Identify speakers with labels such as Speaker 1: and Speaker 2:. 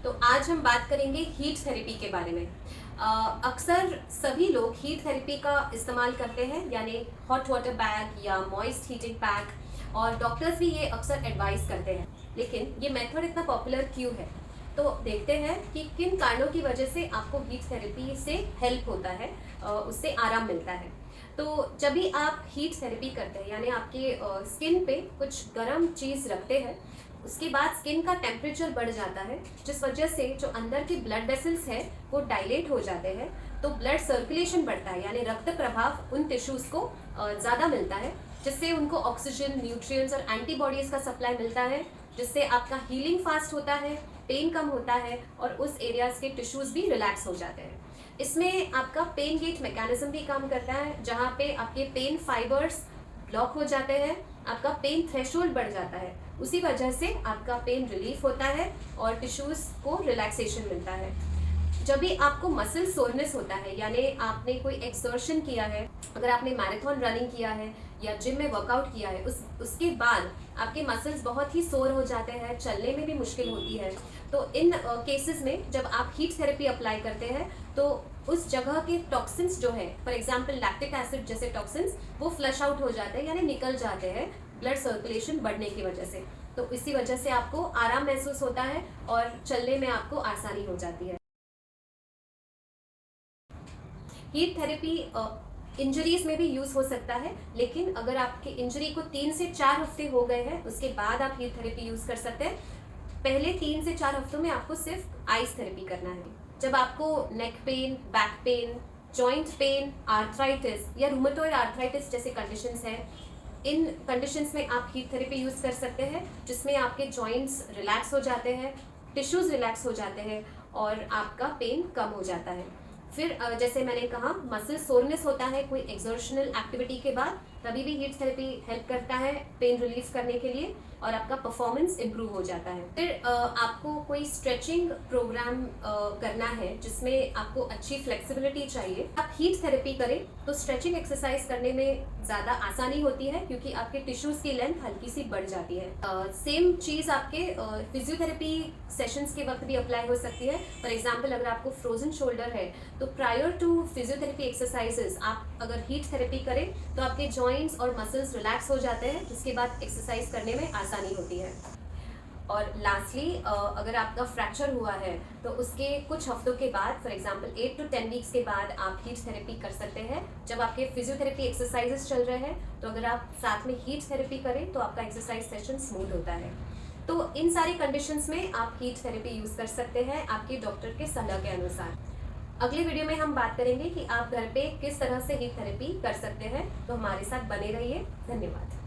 Speaker 1: तो आज हम बात करेंगे हीट थेरेपी के बारे में। अक्सर सभी लोग हीट थेरेपी का इस्तेमाल करते हैं, यानी हॉट वाटर बैग या मॉइस्ट हीटिंग पैक, और डॉक्टर्स भी ये अक्सर एडवाइस करते हैं। लेकिन ये मेथड इतना पॉपुलर क्यों है? तो देखते हैं कि किन कारणों की वजह से आपको हीट थेरेपी से हेल्प होता है, उससे आराम मिलता है। तो जब भी आप हीट थेरेपी करते हैं, यानी आपके स्किन पे कुछ गर्म चीज़ रखते हैं, उसके बाद स्किन का टेम्परेचर बढ़ जाता है, जिस वजह से जो अंदर के ब्लड वेसल्स है वो डायलेट हो जाते हैं। तो ब्लड सर्कुलेशन बढ़ता है, यानी रक्त प्रभाव उन टिश्यूज़ को ज़्यादा मिलता है, जिससे उनको ऑक्सीजन, न्यूट्रिएंट्स और एंटीबॉडीज़ का सप्लाई मिलता है, जिससे आपका हीलिंग फास्ट होता है, पेन कम होता है और उस एरियाज़ के टिश्यूज़ भी रिलैक्स हो जाते हैं। इसमें आपका पेन गेट मैकेनिज्म भी काम करता है, जहाँ पे आपके पेन फाइबर्स ब्लॉक हो जाते हैं, आपका पेन थ्रेशोल्ड बढ़ जाता है। उसी वजह से आपका पेन रिलीफ होता है और टिश्यूज़ को रिलैक्सेशन मिलता है। जब भी आपको मसल सोरनेस होता है, यानी आपने कोई एक्सर्शन किया है, अगर आपने मैराथन रनिंग किया है या जिम में वर्कआउट किया है, उसके बाद आपके मसल्स बहुत ही सोर हो जाते हैं, चलने में भी मुश्किल होती है। तो इन केसेस में जब आप हीट थेरेपी अप्लाई करते हैं तो उस जगह के टॉक्सिन्स जो है, फॉर एग्जांपल लैक्टिक एसिड जैसे टॉक्सिन्स, वो फ्लश आउट हो जाते हैं, यानी निकल जाते हैं ब्लड सर्कुलेशन बढ़ने की वजह से। तो इसी वजह से आपको आराम महसूस होता है और चलने में आपको आसानी हो जाती है। हीट थेरेपी इंजरीज में भी यूज हो सकता है, लेकिन अगर आपके इंजरी को 3 से 4 हफ्ते हो गए हैं, उसके बाद आप हीट थेरेपी यूज कर सकते हैं। पहले 3 से 4 हफ्तों में आपको सिर्फ आइस थेरेपी करना है। जब आपको neck pain, back pain, joint pain, arthritis या रूमेटॉइड आर्थराइटिस जैसे कंडीशंस हैं, इन कंडीशंस में आप हीट थेरेपी यूज कर सकते हैं, जिसमें आपके जॉइंट्स रिलैक्स हो जाते हैं, टिश्यूज रिलैक्स हो जाते हैं और आपका पेन कम हो जाता है। फिर जैसे मैंने कहा, मसल सोरनेस होता है कोई एक्सर्शनल एक्टिविटी के बाद, तभी भी हीट थेरेपी हेल्प करता है पेन रिलीफ करने के लिए और आपका परफॉर्मेंस इम्प्रूव हो जाता है। फिर आपको कोई स्ट्रेचिंग प्रोग्राम करना है जिसमें आपको अच्छी फ्लेक्सिबिलिटी चाहिए, आप हीट थेरेपी करें तो स्ट्रेचिंग एक्सरसाइज करने में ज़्यादा आसानी होती है, क्योंकि आपके टिश्यूज़ की लेंथ हल्की सी बढ़ जाती है। सेम चीज़ आपके फिजियोथेरेपी सेशंस के वक्त भी अप्लाई हो सकती है। फॉर एग्जाम्पल, अगर आपको फ्रोजन शोल्डर है तो प्रायर टू फिजियोथेरेपी एक्सरसाइजेस आप अगर हीट थेरेपी करें तो आपके जॉइंट्स और मसल्स रिलैक्स हो जाते हैं, जिसके बाद एक्सरसाइज करने में आसानी होती है। और लास्टली, अगर आपका फ्रैक्चर हुआ है तो उसके कुछ हफ्तों के बाद, फॉर एग्जांपल 8 to 10 वीक्स के बाद आप हीट थेरेपी कर सकते हैं। जब आपके फिजियोथेरेपी एक्सरसाइजेस चल रहे हैं तो अगर आप साथ में हीट थेरेपी करें तो आपका एक्सरसाइज सेशन स्मूथ होता है। तो इन सारी कंडीशंस में आप हीट थेरेपी यूज़ कर सकते हैं आपके डॉक्टर के सलाह के अनुसार। अगले वीडियो में हम बात करेंगे कि आप घर पे किस तरह से हीट थेरेपी कर सकते हैं। तो हमारे साथ बने रहिए। धन्यवाद।